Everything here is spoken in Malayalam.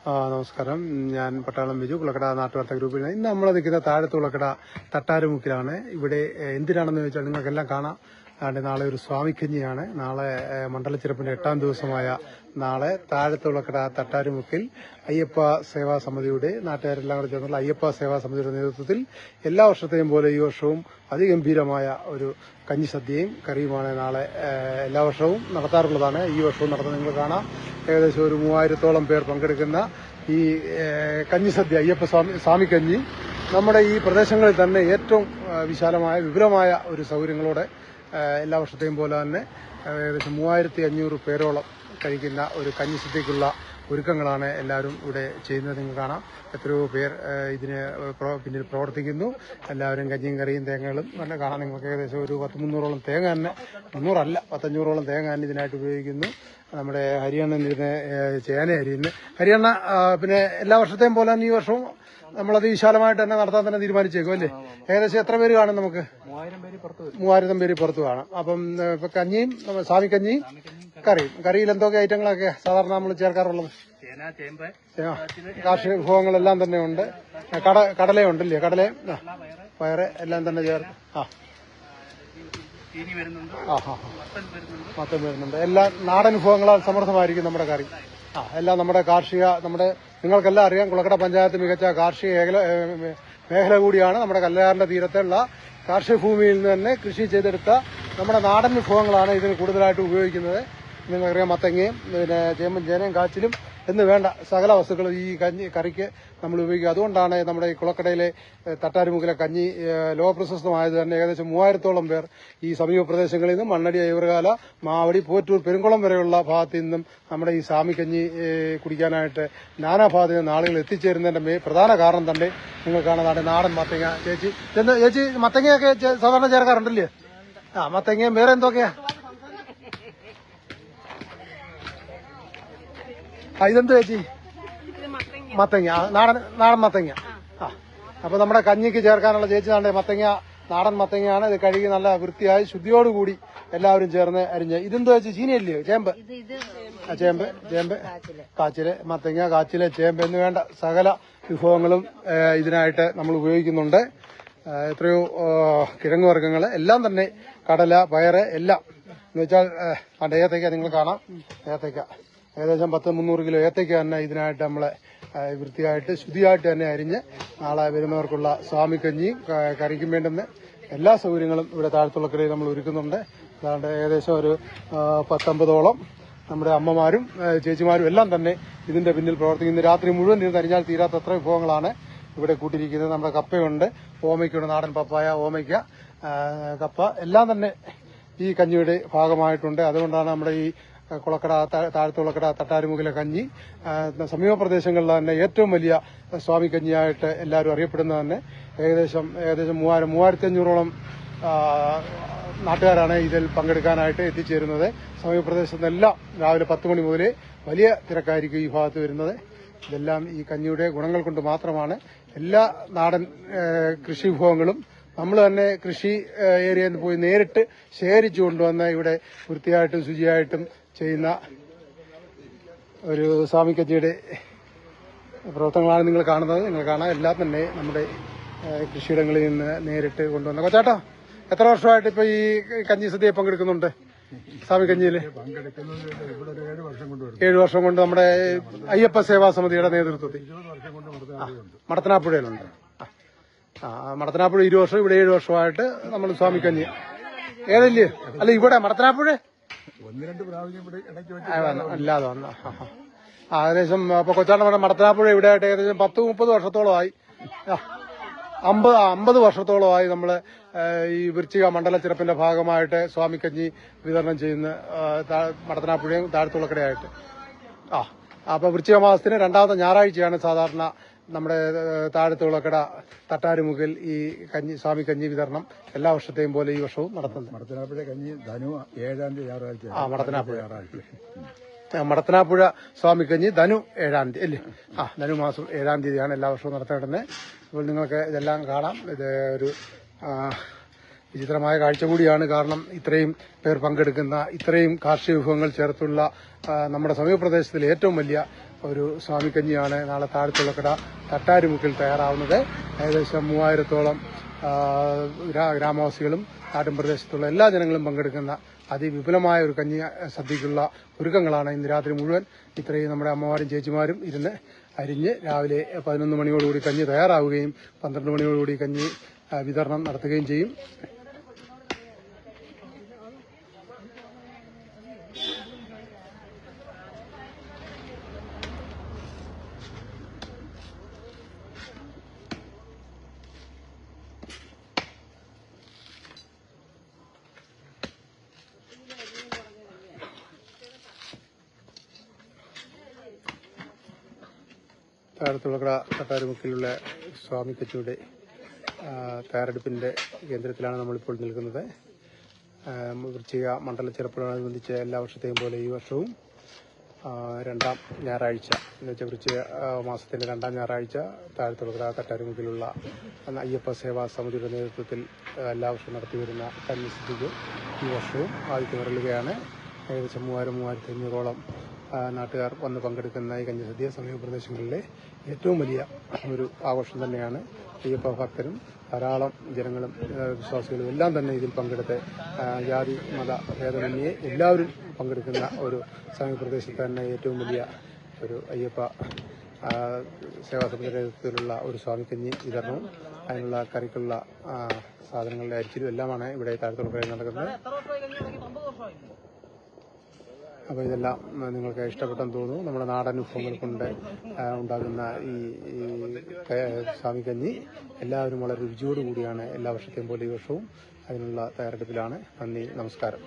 നമസ്കാരം. ഞാൻ പട്ടാളം ബിജു, കുളക്കട നാട്ടുവാർത്ത ഗ്രൂപ്പിൽ. ഇന്ന് നമ്മൾ നിൽക്കുന്ന താഴത്ത് കുളക്കട തട്ടാരുമുക്കിലാണ്. ഇവിടെ എന്തിനാണെന്ന് ചോദിച്ചാൽ നിങ്ങൾക്കെല്ലാം കാണാം. നാളെ ഒരു സ്വാമിക്കഞ്ഞിയാണ്. നാളെ മണ്ഡലച്ചെറുപ്പിന്റെ 8ാം ദിവസമായ നാളെ താഴത്ത് കുളക്കട തട്ടാരുമുക്കിൽ അയ്യപ്പ സേവാ സമിതിയുടെ നാട്ടുകാരെല്ലാം കൂടെ ചേർന്നുള്ള അയ്യപ്പ സേവാ സമിതിയുടെ നേതൃത്വത്തിൽ എല്ലാ വർഷത്തെയും പോലെ ഈ വർഷവും അതിഗംഭീരമായ ഒരു കഞ്ഞിസദ്യയും കറിയുമാണ് നാളെ എല്ലാ വർഷവും നടത്താറുള്ളതാണ്. ഈ വർഷവും നടത്തുന്നത് നിങ്ങൾ കാണാം. ഏകദേശം ഒരു 3000-ഓളം പേർ പങ്കെടുക്കുന്ന ഈ കഞ്ഞിസദ്യ അയ്യപ്പ സ്വാമിക്കഞ്ഞി നമ്മുടെ ഈ പ്രദേശങ്ങളിൽ തന്നെ ഏറ്റവും വിശാലമായ വിപുലമായ ഒരു സൗകര്യങ്ങളോടെ എല്ലാ വർഷത്തെയും പോലെ തന്നെ ഏകദേശം 3500 പേരോളം കഴിക്കുന്ന ഒരു കഞ്ഞിസദ്യക്കുള്ള ഒരുക്കങ്ങളാണ് എല്ലാവരും ഇവിടെ ചെയ്യുന്നത്. നിങ്ങൾ കാണാം എത്രയോ പേർ ഇതിന് പിന്നിൽ പ്രവർത്തിക്കുന്നു. എല്ലാവരും കഞ്ഞിയും കറിയും തേങ്ങകളും തന്നെ കാണാം. നിങ്ങൾക്ക് ഏകദേശം ഒരു 300-ഓളം തേങ്ങ തന്നെ, 300 അല്ല 500-ഓളം തേങ്ങ തന്നെ ഇതിനായിട്ട് ഉപയോഗിക്കുന്നു. നമ്മുടെ ഹരിയണ്ണൻ ഇതിന് ചേന അരിയുന്നു. ഹരിയണ്ണ പിന്നെ എല്ലാ വർഷത്തെയും പോലെ തന്നെ ഈ വർഷവും നമ്മളത് വിശാലമായിട്ട് തന്നെ നടത്താൻ തന്നെ തീരുമാനിച്ചേക്കും അല്ലേ? ഏകദേശം എത്ര പേര് കാണും? നമുക്ക് 3000 പേര് പുറത്ത് കാണാം. അപ്പം ഇപ്പൊ കഞ്ഞിയും സ്വാമിക്കഞ്ഞിയും കറിയിൽ എന്തൊക്കെ ഐറ്റങ്ങളൊക്കെ സാധാരണ നമ്മൾ ചേർക്കാറുള്ളത്? കാർഷിക വിഭവങ്ങളെല്ലാം തന്നെ ഉണ്ട്. കടലയുണ്ടല്ലേ? കടലയും പയറ് എല്ലാം തന്നെ ചേർത്ത് മൊത്തം വരുന്നുണ്ട്. എല്ലാം നാടൻ വിഭവങ്ങളാൽ സമൃദ്ധമായിരിക്കും നമ്മുടെ കറി. എല്ലാം നമ്മുടെ കാർഷിക, നിങ്ങൾക്കെല്ലാം അറിയാം, കുളക്കട പഞ്ചായത്ത് മികച്ച കാർഷിക മേഖല കൂടിയാണ്. നമ്മുടെ കല്ലാറിന്റെ തീരത്തുള്ള കാർഷിക ഭൂമിയിൽ നിന്ന് തന്നെ കൃഷി ചെയ്തെടുത്ത നമ്മുടെ നാടൻ വിഭവങ്ങളാണ് ഇതിന് കൂടുതലായിട്ട് ഉപയോഗിക്കുന്നത്. നിങ്ങൾക്കറിയാം, മത്തങ്ങയും പിന്നെ ചേമ്പും ചേനയും കാച്ചിലും എന്ന് വേണ്ട സകല വസ്തുക്കളും ഈ കറിക്ക് നമ്മൾ ഉപയോഗിക്കുക. അതുകൊണ്ടാണ് നമ്മുടെ ഈ കുളക്കടയിലെ തട്ടാരുമുക്കിലെ കഞ്ഞി ലോകപ്രശസ്തമായത് തന്നെ. ഏകദേശം 3000-ഓളം പേർ ഈ സമീപ പ്രദേശങ്ങളിൽ നിന്നും മണ്ണടി, അയ്യൂർകാല, മാവടി, പോറ്റൂർ, പെരുങ്കുളം വരെയുള്ള ഭാഗത്തു നിന്നും നമ്മുടെ ഈ സ്വാമിക്കഞ്ഞി കുടിക്കാനായിട്ട് നാനാഭാഗത്തു നിന്ന് ആളുകൾ എത്തിച്ചേരുന്നതിന്റെ പ്രധാന കാരണം തന്നെ നിങ്ങൾ കാണുന്നതാണ് നാടൻ മത്തങ്ങ. ചേച്ചി മത്തങ്ങയൊക്കെ സാധാരണ ചേർക്കാറുണ്ടല്ലേ? മത്തങ്ങയും വേറെ എന്തൊക്കെയാ? ഇതെന്ത് ചേച്ചി? മത്തങ്ങ, നാടൻ മത്തങ്ങ. അപ്പൊ നമ്മുടെ കഞ്ഞിക്ക് ചേർക്കാനുള്ള ചേച്ചി മത്തങ്ങ, നാടൻ മത്തങ്ങയാണ്. ഇത് കഴുകി നല്ല വൃത്തിയായി ശുദ്ധിയോടുകൂടി എല്ലാവരും ചേർന്ന് അരിഞ്ഞ്. ഇതെന്ത് ചേച്ചി? ചീനിയല്ലയോ? ചേമ്പ്, കാച്ചില്, മത്തങ്ങ, കാച്ചില്, ചേമ്പ് എന്ന് വേണ്ട സകല വിഭവങ്ങളും ഇതിനായിട്ട് നമ്മൾ ഉപയോഗിക്കുന്നുണ്ട്. എത്രയോ കിഴങ്ങ് വർഗ്ഗങ്ങള് എല്ലാം തന്നെ, കടല, പയറ് എല്ലാം എന്ന് വെച്ചാൽ ഏത്തയ്ക്ക നിങ്ങൾ കാണാം. ഏത്തയ്ക്ക ഏകദേശം 300 കിലോ ഏത്തയ്ക്ക തന്നെ ഇതിനായിട്ട് നമ്മളെ വൃത്തിയായിട്ട് ശുദ്ധിയായിട്ട് തന്നെ അരിഞ്ഞ് നാളെ വരുന്നവർക്കുള്ള സ്വാമിക്കഞ്ഞിയും കറിക്കും വേണ്ടുന്ന എല്ലാ സൗകര്യങ്ങളും ഇവിടെ താഴത്തുള്ളക്കരയിൽ നമ്മൾ ഒരുക്കുന്നുണ്ട്. അതാണ്ട് ഏകദേശം ഒരു 10-50ഓളം നമ്മുടെ അമ്മമാരും ചേച്ചിമാരും എല്ലാം തന്നെ ഇതിന്റെ പിന്നിൽ പ്രവർത്തിക്കുന്നു. രാത്രി മുഴുവൻ ഇരുന്ന് അരിഞ്ഞാൽ തീരാത്തത്ര വിഭവങ്ങളാണ് ഇവിടെ കൂട്ടിയിരിക്കുന്നത്. നമ്മുടെ കപ്പയുണ്ട്, ഓമയ്ക്കുണ്ട്, നാടൻ പപ്പായ, ഓമയ്ക്ക, കപ്പ എല്ലാം തന്നെ ഈ കഞ്ഞിയുടെ ഭാഗമായിട്ടുണ്ട്. അതുകൊണ്ടാണ് നമ്മുടെ ഈ കുളക്കട താഴത്ത് കുളക്കട തട്ടാരുമുക്കിലെ കഞ്ഞി സമീപ പ്രദേശങ്ങളിൽ തന്നെ ഏറ്റവും വലിയ സ്വാമിക്കഞ്ഞിയായിട്ട് എല്ലാവരും അറിയപ്പെടുന്നത് തന്നെ. ഏകദേശം 3500-ഓളം നാട്ടുകാരാണ് ഇതിൽ പങ്കെടുക്കാനായിട്ട് എത്തിച്ചേരുന്നത്. സമീപ പ്രദേശത്തെല്ലാം രാവിലെ 10 മണി മുതലേ വലിയ തിരക്കായിരിക്കും ഈ ഭാഗത്ത് വരുന്നത്. ഇതെല്ലാം ഈ കഞ്ഞിയുടെ ഗുണങ്ങൾ കൊണ്ട് മാത്രമാണ്. എല്ലാ നാടൻ കൃഷി വിഭവങ്ങളും നമ്മൾ തന്നെ കൃഷി ഏരിയയിൽ നിന്ന് പോയി നേരിട്ട് ശേഖരിച്ചു കൊണ്ടുവന്ന് ഇവിടെ വൃത്തിയായിട്ടും ശുചിയായിട്ടും ചെയ്യുന്ന ഒരു സ്വാമിക്കഞ്ഞിയുടെ പ്രവർത്തനങ്ങളാണ് നിങ്ങൾ കാണുന്നത്. നിങ്ങൾ കാണാൻ എല്ലാം തന്നെ നമ്മുടെ കൃഷിയിടങ്ങളിൽ നിന്ന് നേരിട്ട് കൊണ്ടുവന്ന. കൊച്ചാട്ടോ, എത്ര വർഷമായിട്ട് ഇപ്പൊ ഈ കഞ്ഞി സദ്യയിൽ പങ്കെടുക്കുന്നുണ്ട്? സ്വാമിക്കഞ്ഞിയിൽ 7 വർഷം കൊണ്ട് നമ്മുടെ അയ്യപ്പ സേവാ സമിതിയുടെ നേതൃത്വത്തിൽ മടത്തനാപ്പുഴയിലുണ്ട്. മടത്തനാപ്പുഴ 20 വർഷം, ഇവിടെ 7 വർഷമായിട്ട് നമ്മൾ സ്വാമിക്കഞ്ഞി. ഏതല്ലേ? അല്ല, ഇവിടെ മടത്തനാപ്പുഴ 1-2 പ്രാവശ്യം അല്ലാതെ വന്ന ഏകദേശം ഇപ്പൊ കൊച്ചാട്ട മടത്തനാപ്പുഴ ഇവിടെ ആയിട്ട് ഏകദേശം 10-30 വർഷത്തോളമായി, 50 വർഷത്തോളമായി നമ്മള് ഈ വൃശ്ചിക മണ്ഡലച്ചെറുപ്പിന്റെ ഭാഗമായിട്ട് സ്വാമിക്കഞ്ഞി വിതരണം ചെയ്യുന്ന മടത്തനാപ്പുഴയും താഴത്തുള്ളക്കടയായിട്ട്. അപ്പൊ വൃശ്ചിക മാസത്തിന് 2ാമത്തെ ഞായറാഴ്ചയാണ് സാധാരണ നമ്മുടെ താഴത്തുള്ളക്കട തട്ടാരുമുക്കിൽ ഈ സ്വാമിക്കഞ്ഞി വിതരണം എല്ലാ വർഷത്തെയും പോലെ ഈ വർഷവും നടത്തുന്നത്. മടത്തനാപ്പുഴ കഞ്ഞി ധനു 7ാം തീയതി ഞായറാഴ്ച. മടത്തനാപ്പുഴ സ്വാമിക്കഞ്ഞി ധനു 7ാം തീയതി അല്ലേ? ധനു മാസം 7ാം തീയതിയാണ് എല്ലാ വർഷവും നടത്തേണ്ടത്. അപ്പോൾ നിങ്ങൾക്ക് ഇതെല്ലാം കാണാം. ഇത് ഒരു വിചിത്രമായ കാഴ്ച കൂടിയാണ്. കാരണം ഇത്രയും പേർ പങ്കെടുക്കുന്ന, ഇത്രയും കാർഷിക വിഭവങ്ങൾ ചേർത്തുള്ള നമ്മുടെ സമീപ പ്രദേശത്തിലെ ഏറ്റവും വലിയ ഒരു സ്വാമിക്കഞ്ഞിയാണ് നാളെ താഴത്തുള്ളക്കട തട്ടാരുമുക്കിൽ തയ്യാറാവുന്നത്. ഏകദേശം 3000-ഓളം ഗ്രാമവാസികളും നാട്ടിൻ പ്രദേശത്തുള്ള എല്ലാ ജനങ്ങളും പങ്കെടുക്കുന്ന അതിവിപുലമായ ഒരു കഞ്ഞി സദ്യക്കുള്ള ഒരുക്കങ്ങളാണ് ഇന്ന് രാത്രി മുഴുവൻ ഇത്രയും നമ്മുടെ അമ്മമാരും ചേച്ചിമാരും ഇരുന്ന് അരിഞ്ഞ് രാവിലെ 11 മണിയോടുകൂടി കഞ്ഞി തയ്യാറാവുകയും 12 മണിയോടുകൂടി കഞ്ഞി വിതരണം നടത്തുകയും ചെയ്യും. താഴത്തുളക്കട തട്ടാരുമുക്കിലുള്ള സ്വാമിക്കച്ചിയുടെ തയ്യാറെടുപ്പിന്റെ കേന്ദ്രത്തിലാണ് നമ്മളിപ്പോൾ നിൽക്കുന്നത്. വൃശ്ചിക മണ്ഡല ചെറുപ്പത്തോടനുബന്ധിച്ച് എല്ലാ വർഷത്തെയും പോലെ ഈ വർഷവും 2ാം ഞായറാഴ്ച എന്ന് വെച്ചാൽ വൃശ്ചിക മാസത്തിന്റെ 2ാം ഞായറാഴ്ച താഴത്തുളക്കട തട്ടാരുമുക്കിലുള്ള അയ്യപ്പ സേവാ സമിതിയുടെ നേതൃത്വത്തിൽ എല്ലാ വർഷവും നടത്തിവരുന്ന കഞ്ഞിസദ്യക്ക് ഈ വർഷവും ആദ്യത്തെ വരളുകയാണ്. ഏകദേശം 3500-ഓളം നാട്ടുകാർ വന്ന് പങ്കെടുക്കുന്ന ഈ കഞ്ഞിസദ്യ സമീപപ്രദേശങ്ങളിലെ ഏറ്റവും വലിയ ഒരു ആഘോഷം തന്നെയാണ്. അയ്യപ്പ ഭക്തരും ധാരാളം ജനങ്ങളും വിശ്വാസികളും എല്ലാം തന്നെ ഇതിൽ പങ്കെടുത്ത് ജാതി മത ഭേദമന്യേ എല്ലാവരും പങ്കെടുക്കുന്ന ഒരു സമീപപ്രദേശത്ത് തന്നെ ഏറ്റവും വലിയ ഒരു അയ്യപ്പ സേവാ സമിതിയുടെ നേതൃത്വത്തിലുള്ള ഒരു സ്വാമിക്കഞ്ഞി വിതരണവും അതിനുള്ള കറിക്കുള്ള സാധനങ്ങളുടെ അരിച്ചിലും എല്ലാമാണ് ഇവിടെ താഴത്തുളക്കടയിൽ നടക്കുന്നത്. അപ്പോൾ ഇതെല്ലാം നിങ്ങൾക്ക് ഇഷ്ടപ്പെട്ടെന്ന് തോന്നുന്നു. നമ്മുടെ നാടൻ വിഭവങ്ങൾ കൊണ്ട് ഉണ്ടാകുന്ന ഈ സ്വാമിക്കഞ്ഞി എല്ലാവരും വളരെ രുചിയോടുകൂടിയാണ് എല്ലാ വർഷത്തെയും പോലെ ഈ വർഷവും അതിനുള്ള തയ്യാറെടുപ്പിലാണ്. നന്ദി, നമസ്കാരം.